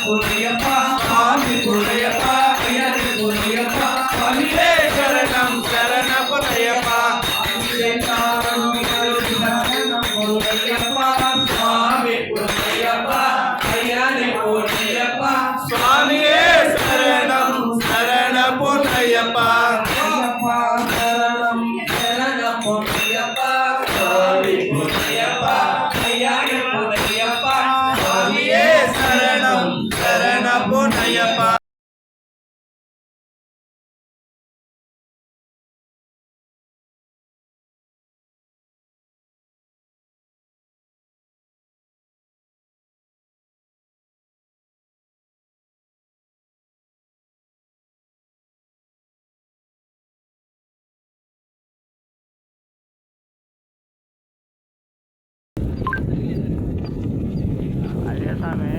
பொன்னையப்பா சுவாமி பொன்னையப்பா ஐயனே பொன்னையப்பா சுவாமியே சரணம் சரண பொன்னையப்பா சரணம் பொன்னையப்பா சுவாமி பொன்னையப்பா ஐயனே பொன்னையப்பா சுவாமியே சரணம் சரண பொன்னையப்பா சரணம் சரண பொன்னையப்பா சுவாமி பொன்னையப்பா ஐயனே பொன்னையப்பா சுவாமியே சரணம் சரண பொன்னையப்பா அதே சாமி